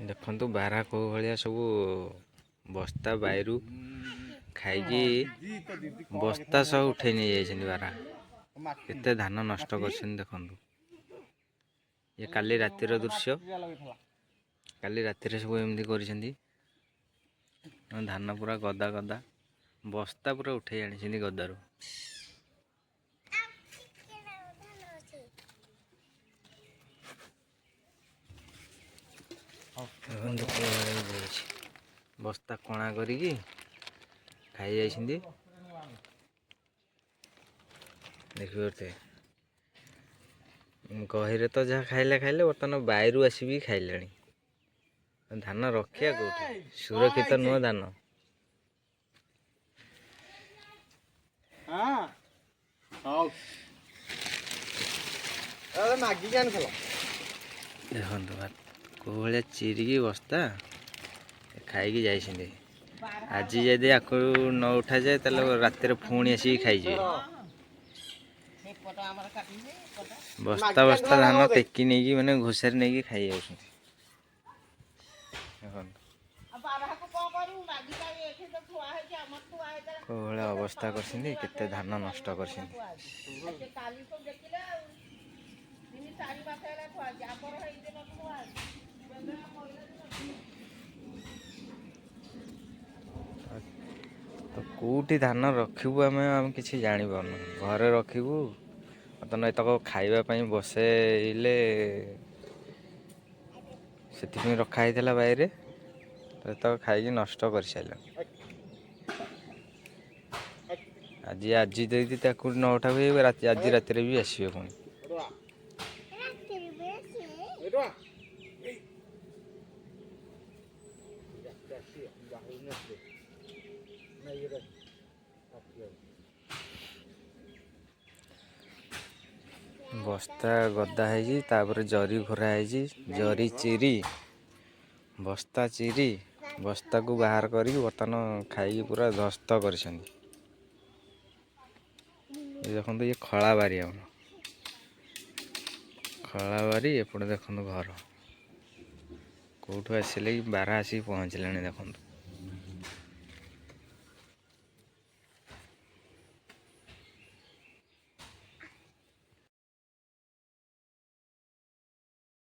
ଦେଖନ୍ତୁ ବାରା କେଉଁ ଭଳିଆ ସବୁ ବସ୍ତା ବାଇରୁ ଖାଇକି ବସ୍ତା ସହ ଉଠେଇ ନେଇଯାଇଛନ୍ତି ବାରା। କେତେ ଧାନ ନଷ୍ଟ କରିଛନ୍ତି ଦେଖନ୍ତୁ। ଇଏ କାଲି ରାତିର ଦୃଶ୍ୟ। କାଲି ରାତିରେ ସବୁ ଏମିତି କରିଛନ୍ତି। ଧାନ ପୁରା ଗଦା ଗଦା ବସ୍ତା ପୁରା ଉଠେଇ ଆଣିଛନ୍ତି ଗଦାରୁ। ବସ୍ତା କଣା କରିକି ଖାଇ ଯାଇଛନ୍ତି। ଦେଖିବେ ଗହିରେ ତ ଯାହା ଖାଇଲେ ବର୍ତ୍ତମାନ ବାଇରୁ ଆସିବି ଖାଇଲେଣି। ଧାନ ରଖିବା କୋଉଠି? ସୁରକ୍ଷିତ ନୁହଁ ଧାନ। ଦେଖନ୍ତୁ କୋଉ ଭଳିଆ ଚିରିକି ବସ୍ତା ଖାଇକି ଯାଇଛନ୍ତି। ଆଜି ଯଦି ଆକୁ ନ ଉଠାଯାଏ ତାହେଲେ ରାତିରେ ପୁଣି ଆସିକି ଖାଇଯିବେ। ବସ୍ତା ବସ୍ତା ଧାନ ଟେକି ନେଇକି ମାନେ ଘୋଷାରି ନେଇକି ଖାଇ ଯାଉଛନ୍ତି। ଦେଖନ୍ତୁ କୋଉ ଭଳିଆ ଅବସ୍ଥା କରିଛନ୍ତି। କେତେ ଧାନ ନଷ୍ଟ କରିଛନ୍ତି। ତ କୋଉଠି ଧାନ ରଖିବୁ ଆମେ କିଛି ଜାଣିପାରୁନୁ। ଘରେ ରଖିବୁ ବର୍ତ୍ତମାନ ଏତକ ଖାଇବା ପାଇଁ ବସେଇଲେ, ସେଥିପାଇଁ ରଖା ହେଇଥିଲା ବାଇରେ। ତ ଖାଇକି ନଷ୍ଟ କରିସାରିଲାଣି। ଆଜି ଯଦି ତାକୁ ନ ଉଠାଇବେ ଆଜି ରାତିରେ ବି ଆସିବେ ପୁଣି। ବସ୍ତା ଗଦା ହେଇଛି, ତାପରେ ଜରି ଘୋରା ହେଇଛି। ଜରି ଚିରି ବସ୍ତା ଚିରି ବସ୍ତାକୁ ବାହାର କରିକି ବର୍ତ୍ତମାନ ଖାଇକି ପୁରା ଧ୍ୱସ୍ତ କରିଛନ୍ତି। ଦେଖନ୍ତୁ ଇଏ ଖଳାବାରି। ଆମର ଖଳାବାରି। ଏପଟେ ଦେଖନ୍ତୁ ଘର। କୋଉଠୁ ଆସିଲେ କି ବାରା ଆସିକି ପହଞ୍ଚିଲାଣି ଦେଖନ୍ତୁ।